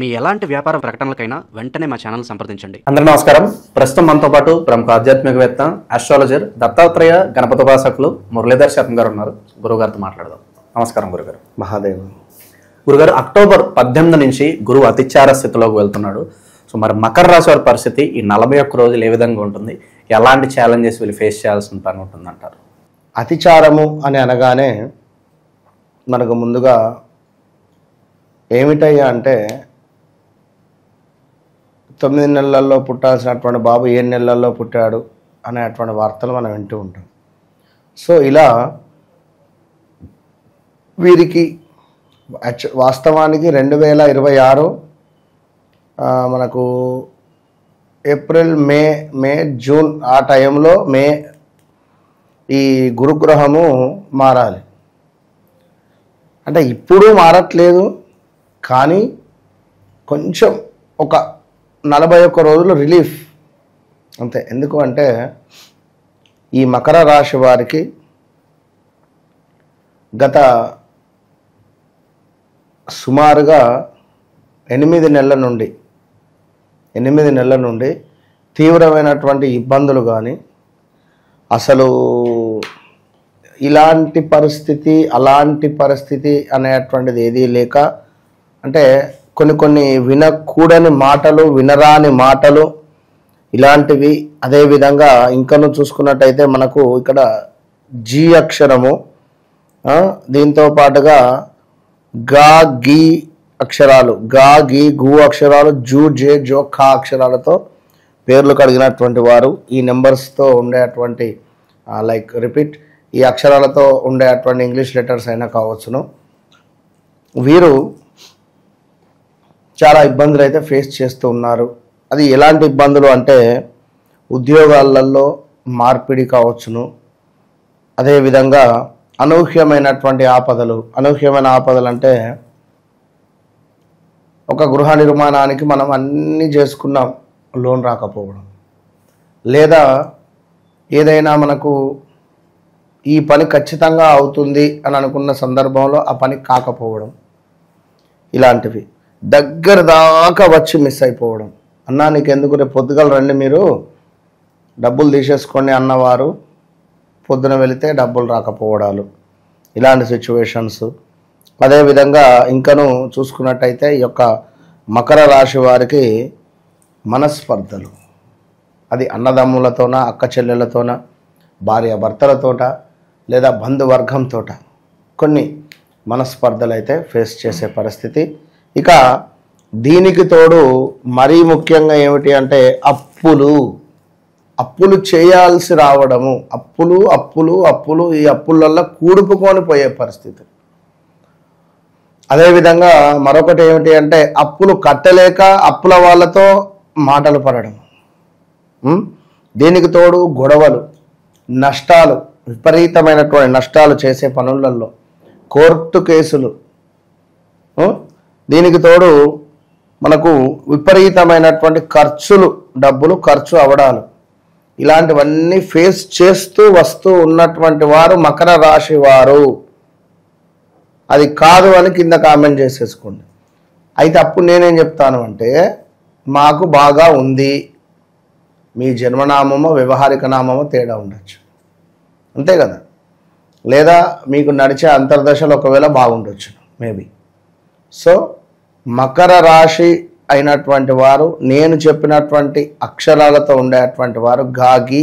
మీ ఎలాంటి వ్యాపార ప్రకటనలకైనా వెంటనే మా ఛానల్ సంప్రదించండి. అందరికీ నమస్కారం. ప్రస్తుతం మనతో పాటు ప్రముఖ ఆధ్యాత్మికవేత్త, ఆస్ట్రాలజర్, దత్తాత్రేయ గణపతి ఉపాసకులు మురళీధర్ శర్మ గారు ఉన్నారు. గురుగారితో మాట్లాడదాం. నమస్కారం గురుగారు. మహాదేవ్. గురుగారు, అక్టోబర్ 18 నుంచి గురువు అతిచార స్థితిలోకి వెళ్తున్నాడు. సో మరి మకర రాశి వారి పరిస్థితి ఈ 41 రోజులు ఏ విధంగా ఉంటుంది? ఎలాంటి ఛాలెంజెస్ వీళ్ళు ఫేస్ చేయాల్సిన పని ఉంటుందంటారు? అతిచారము అని అనగానే మనకు ముందుగా ఏమిటయ్యా అంటే 9 నెలల్లో పుట్టాల్సినటువంటి బాబు 7 నెలల్లో పుట్టాడు అనేటువంటి వార్తలు మనం వింటూ ఉంటాం. సో ఇలా వీరికి వాస్తవానికి 2026 మనకు ఏప్రిల్ మే జూన్ ఆ టైంలో ఈ గురుగ్రహము మారాలి. అంటే ఇప్పుడు మారట్లేదు, కానీ కొంచెం ఒక 41 రోజులు రిలీఫ్ అంతే. ఎందుకు అంటే ఈ మకర రాశి వారికి గత సుమారుగా 8 నెలల నుండి తీవ్రమైనటువంటి ఇబ్బందులు కానీ, అసలు ఇలాంటి పరిస్థితి అలాంటి పరిస్థితి అనేటువంటిది ఏదీ లేక, అంటే కొన్ని వినకూడని మాటలు, వినరాని మాటలు ఇలాంటివి. అదేవిధంగా ఇంకను చూసుకున్నట్టయితే మనకు ఇక్కడ జీ అక్షరము, దీంతో పాటుగా గా గీ అక్షరాలు, గా గీ గు అక్షరాలు, జూ జే జో ఖా అక్షరాలతో పేర్లు కలిగినటువంటి వారు, ఈ నెంబర్స్తో ఉండేటువంటి లైక్ రిపీట్ ఈ అక్షరాలతో ఉండేటువంటి ఇంగ్లీష్ లెటర్స్ అయినా కావచ్చును, వీరు చాలా ఇబ్బందులు అయితే ఫేస్ చేస్తూ ఉన్నారు. అది ఎలాంటి ఇబ్బందులు అంటే ఉద్యోగాలలో మార్పిడి కావచ్చును, అదేవిధంగా అనూహ్యమైనటువంటి ఆపదలు. అనూహ్యమైన ఆపదలు అంటే ఒక గృహ నిర్మాణానికి మనం అన్నీ చేసుకున్నాం, లోన్ రాకపోవడం, లేదా ఏదైనా మనకు ఈ పని ఖచ్చితంగా అవుతుంది అని అనుకున్న సందర్భంలో ఆ పని కాకపోవడం, ఇలాంటివి దగ్గర దాకా వచ్చి మిస్ అయిపోవడం. అన్నా నీకు ఎందుకు, రేపు పొద్దుగల రండి మీరు డబ్బులు తీసేసుకోండి అన్నవారు పొద్దున వెళితే డబ్బులు రాకపోవడాలు, ఇలాంటి సిచ్యువేషన్స్. అదేవిధంగా ఇంకను చూసుకున్నట్టయితే ఈ యొక్క మకర రాశి వారికి మనస్పర్ధలు, అది అన్నదమ్ములతోన, అక్క చెల్లెళ్ళతోన, భార్య భర్తలతోట, లేదా బంధువర్గంతో కొన్ని మనస్పర్ధలు అయితే ఫేస్ చేసే పరిస్థితి. ఇక దీనికి తోడు మరీ ముఖ్యంగా ఏమిటి అంటే అప్పులు చేయాల్సి రావడము. అప్పులు ఈ అప్పులల్లో కూడుపుకొని పోయే పరిస్థితి. అదేవిధంగా మరొకటి ఏమిటి అంటే అప్పులు కట్టలేక అప్పుల వాళ్ళతో మాటలు పడడం. దీనికి తోడు గొడవలు, నష్టాలు, విపరీతమైనటువంటి నష్టాలు చేసే పనులలో, కోర్టు కేసులు. దీనికి తోడు మనకు విపరీతమైనటువంటి ఖర్చులు, డబ్బులు ఖర్చు అవడాలు, ఇలాంటివన్నీ ఫేస్ చేస్తూ వస్తూ ఉన్నటువంటి వారు మకర రాశి వారు. అది కాదు అని కింద కామెంట్ చేసేసుకోండి. అయితే అప్పుడు నేనేం చెప్తాను అంటే, మాకు బాగా ఉంది, మీ జన్మనామమో వ్యవహారిక నామమో తేడా ఉండొచ్చు, అంతే కదా. లేదా మీకు నడిచే అంతర్దశలు ఒకవేళ బాగుండొచ్చు మేబీ. సో మకర రాశి అయినటువంటి వారు, నేను చెప్పినటువంటి అక్షరాలతో ఉండేటువంటి వారు, గాగి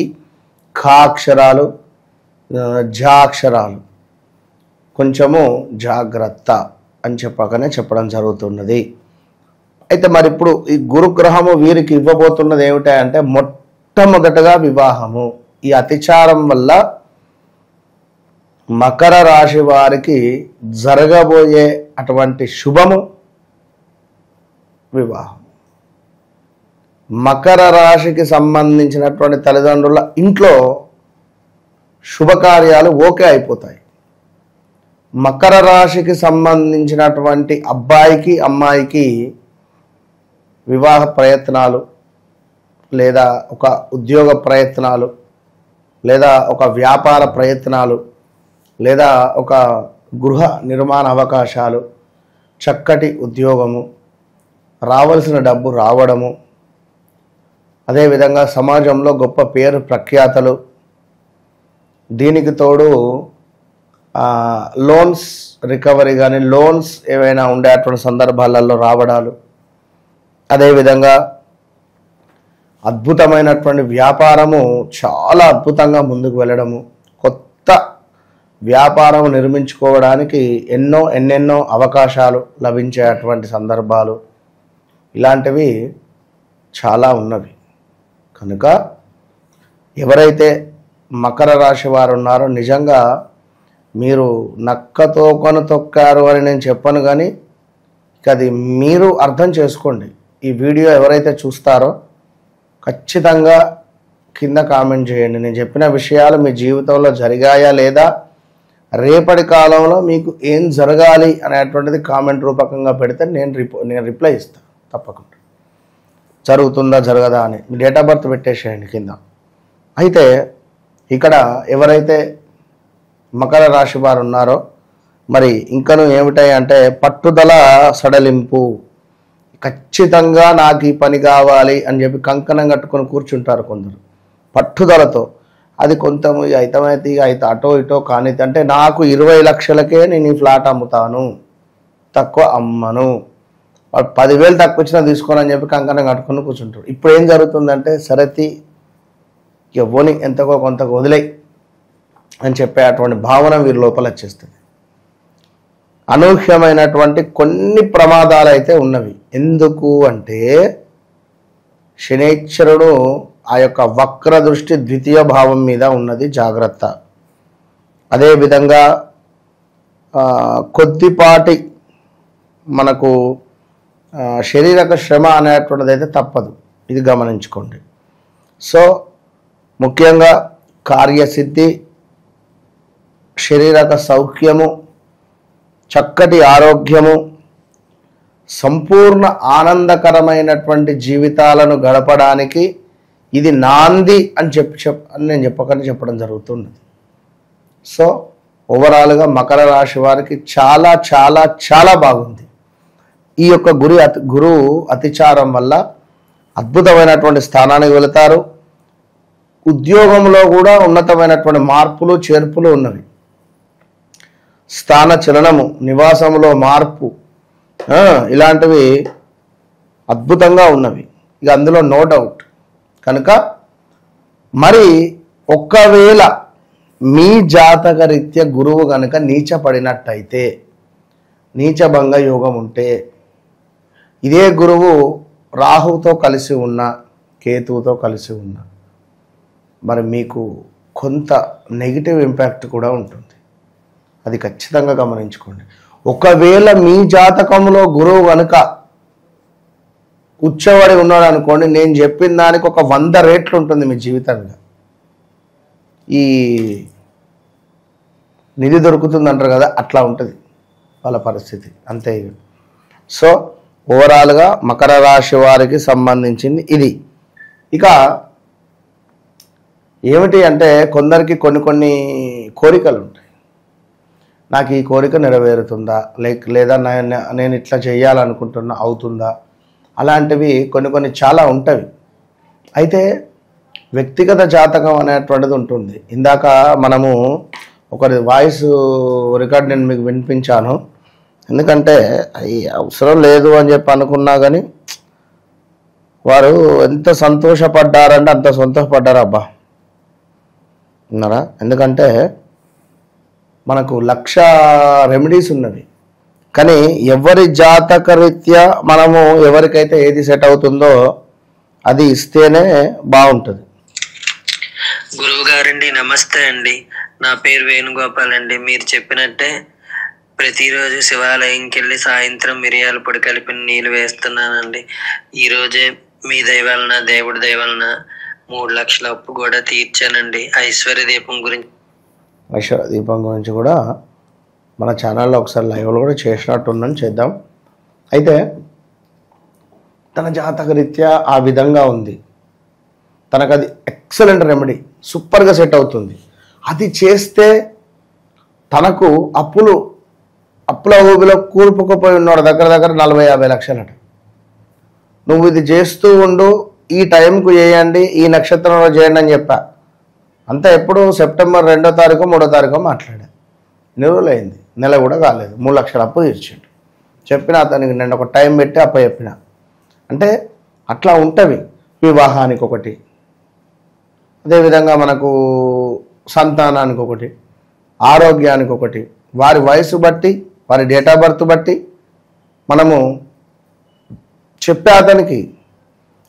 ఖా అక్షరాలు, జా అక్షరాలు, కొంచెము జాగ్రత్త అని చెప్పడం జరుగుతున్నది. అయితే మరి ఇప్పుడు ఈ గురుగ్రహము వీరికి ఇవ్వబోతున్నది ఏమిటంటే మొట్టమొదటగా వివాహము. ఈ అతిచారం వల్ల మకర రాశి వారికి జరగబోయే అటువంటి శుభము వివాహం. మకర రాశికి సంబంధించినటువంటి తల్లిదండ్రుల ఇంట్లో శుభకార్యాలు ఓకే అయిపోతాయి. మకర రాశికి సంబంధించినటువంటి అబ్బాయికి అమ్మాయికి వివాహ ప్రయత్నాలు, లేదా ఒక ఉద్యోగ ప్రయత్నాలు, లేదా ఒక వ్యాపార ప్రయత్నాలు, లేదా ఒక గృహ నిర్మాణ అవకాశాలు, చక్కటి ఉద్యోగము, రావాల్సిన డబ్బు రావడము, అదేవిధంగా సమాజంలో గొప్ప పేరు ప్రఖ్యాతలు, దీనికి తోడు లోన్స్ రికవరీ కానీ లోన్స్ ఏవైనా ఉండేటువంటి సందర్భాలలో రావడాలు, అదేవిధంగా అద్భుతమైనటువంటి వ్యాపారము చాలా అద్భుతంగా ముందుకు వెళ్ళడము, కొత్త వ్యాపారం నిర్మించుకోవడానికి ఎన్నెన్నో అవకాశాలు లభించేటువంటి సందర్భాలు ఇలాంటివి చాలా ఉన్నవి. కనుక ఎవరైతే మకర రాశి వారు ఉన్నారో నిజంగా మీరు నక్కతో కొను తొక్కారు అని నేను చెప్పను, కానీ అది మీరు అర్థం చేసుకోండి. ఈ వీడియో ఎవరైతే చూస్తారో ఖచ్చితంగా కింద కామెంట్ చేయండి. నేను చెప్పిన విషయాలు మీ జీవితంలో జరిగాయా లేదా, రేపటి కాలంలో మీకు ఏం జరగాలి అనేటువంటిది కామెంట్ రూపకంగా పెడితే నేను రిప్లై ఇస్తాను తప్పకుండా. జరుగుతుందా జరగదా అని మీ డేట్ ఆఫ్ బర్త్ పెట్టేసేయండి కింద. అయితే ఇక్కడ ఎవరైతే మకర రాశి వారు ఉన్నారో మరి ఇంకను ఏమిటాయి అంటే పట్టుదల సడలింపు. ఖచ్చితంగా నాకు ఈ పని కావాలి అని చెప్పి కంకణం కట్టుకొని కూర్చుంటారు కొందరు పట్టుదలతో. అది కొంత అయితమైతే అటో ఇటో కానీ అంటే నాకు 20 లక్షలకే నేను ఈ ఫ్లాట్ అమ్ముతాను, తక్కువ అమ్మను, 10,000 తక్కువ వచ్చినా తీసుకోనని చెప్పి కంకణం కట్టుకొని కూర్చుంటారు. ఇప్పుడు ఏం జరుగుతుందంటే సరతి ఎవ్వని ఎంతకో కొంతకు వదిలేయి అని చెప్పే అటువంటి భావన వీరి లోపల వచ్చేస్తుంది. అనూహ్యమైనటువంటి కొన్ని ప్రమాదాలు అయితే ఉన్నవి. ఎందుకు అంటే శనైశ్వరుడు ఆ యొక్క వక్ర దృష్టి ద్వితీయ భావం మీద ఉన్నది, జాగ్రత్త. అదేవిధంగా కొద్దిపాటి మనకు శారీరక శ్రమ అనేటువంటిది అయితే తప్పదు, ఇది గమనించుకోండి. సో ముఖ్యంగా కార్యసిద్ధి, శారీరక సౌఖ్యము, చక్కటి ఆరోగ్యము, సంపూర్ణ ఆనందకరమైనటువంటి జీవితాలను గడపడానికి ఇది నాంది అని నేను చెప్పడం జరుగుతున్నది. సో ఓవరాల్గా మకర రాశి వారికి చాలా చాలా చాలా బాగుంది. ఈ యొక్క గురువు అతిచారం వల్ల అద్భుతమైనటువంటి స్థానానికి వెళతారు. ఉద్యోగంలో కూడా ఉన్నతమైనటువంటి మార్పులు చేర్పులు ఉన్నవి. స్థాన చలనము, నివాసంలో మార్పు, ఇలాంటివి అద్భుతంగా ఉన్నవి. ఇక అందులో నో డౌట్. కనుక మరి ఒకవేళ మీ జాతక రీత్యా గురువు కనుక నీచపడినట్టయితే, నీచభంగ యోగం ఉంటే, ఇదే గురువు రాహుతో కలిసి ఉన్న, కేతువుతో కలిసి ఉన్న, మరి మీకు కొంత నెగిటివ్ ఇంపాక్ట్ కూడా ఉంటుంది. అది ఖచ్చితంగా గమనించుకోండి. ఒకవేళ మీ జాతకంలో గురువు కనుక ఉచ్చబడి ఉన్నాడు అనుకోండి, నేను చెప్పిన దానికి ఒక 100 రెట్లు ఉంటుంది మీ జీవితంలో. ఈ నిధి దొరుకుతుంది అంటారు కదా, అట్లా ఉంటుంది వాళ్ళ పరిస్థితి, అంతే. సో ఓవరాల్గా మకర రాశి వారికి సంబంధించింది ఇది. ఇక ఏమిటి అంటే కొందరికి కొన్ని కోరికలు ఉంటాయి. నాకు ఈ కోరిక నెరవేరుతుందా, లేదా నేను ఇట్లా చేయాలనుకుంటున్నా అవుతుందా, అలాంటివి కొన్ని చాలా ఉంటాయి. అయితే వ్యక్తిగత జాతకం అనేటువంటిది ఉంటుంది. ఇందాక మనము ఒకరి వాయిస్ రికార్డ్ నేను మీకు వినిపించాను, ఎందుకంటే అవి అవసరం లేదు అని చెప్పి అనుకున్నా కానీ వారు ఎంత సంతోషపడ్డారంటే అంత సంతోషపడ్డారు అబ్బా, ఉన్నారా. ఎందుకంటే మనకు 1,00,000 రెమెడీస్ ఉన్నవి, కానీ ఎవరి జాతక రీత్యా మనము ఎవరికైతే ఏది సెట్ అవుతుందో అది ఇస్తేనే బాగుంటుంది. గురువు గారండి నమస్తే అండి, నా పేరు వేణుగోపాల్ అండి. మీరు చెప్పినట్టే ప్రతిరోజు శివాలయంకి వెళ్ళి సాయంత్రం మిరియాల పొడి కలిపిన నీళ్ళు వేస్తున్నానండి. ఈ రోజే మీ దయ వలన, దేవుడి దయ వలన 3 లక్షల అప్పు కూడా తీర్చానండి. ఐశ్వర్య దీపం గురించి కూడా మన ఛానల్లో ఒకసారి లైవ్లో కూడా చేసినట్టుందని చేద్దాం. అయితే తన జాతక రీత్యా ఆ విధంగా ఉంది, తనకు అది ఎక్సలెంట్ రెమెడీ, సూపర్గా సెట్ అవుతుంది. అది చేస్తే తనకు అప్పుల ఊబిలో కూరుకుపోయి ఉన్నాడు, దగ్గర 40-50 లక్షలట. నువ్వు ఇది చేస్తూ ఉండు, ఈ టైంకు చేయండి, ఈ నక్షత్రంలో చేయండి అని చెప్పా. అంతా ఎప్పుడు సెప్టెంబర్ 2వ తారీఖు 3వ తారీఖు మాట్లాడా. నెలలైంది, నెల కూడా కాలేదు, 3 లక్షల అప్పు తీర్చిండు. చెప్పిన అతనికి నేను ఒక టైం పెట్టి అప్ప చెప్పిన. అంటే అట్లా ఉంటవి. వివాహానికి ఒకటి, అదేవిధంగా మనకు సంతానానికి ఒకటి, ఆరోగ్యానికి ఒకటి, వారి వయసు బట్టి, వారి డేట్ ఆఫ్ బర్త్ బట్టి మనము చెప్పే అతనికి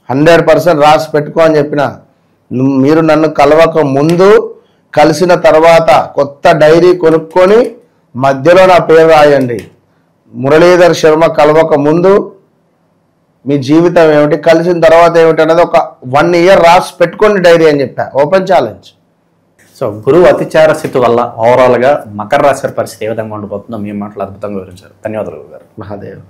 100% రాసి పెట్టుకో అని చెప్పిన. మీరు నన్ను కలవక ముందు, కలిసిన తర్వాత కొత్త డైరీ కొనుక్కొని మధ్యలో నా పేరు రాయండి. మురళీధర్ శర్మ కలవక ముందు మీ జీవితం ఏమిటి, కలిసిన తర్వాత ఏమిటి అనేది ఒక 1 ఇయర్ రాసి పెట్టుకోండి డైరీ అని చెప్పా. Open challenge. సో గురువు అతిచార స్థితి వల్ల ఓవరాల్గా మకర రాశి వారి పరిస్థితి ఏ విధంగా ఉండబోతుందో మీ మాటలు అద్భుతంగా వివరించారు. ధన్యవాదాలు గురుగారు. మహాదేవ్.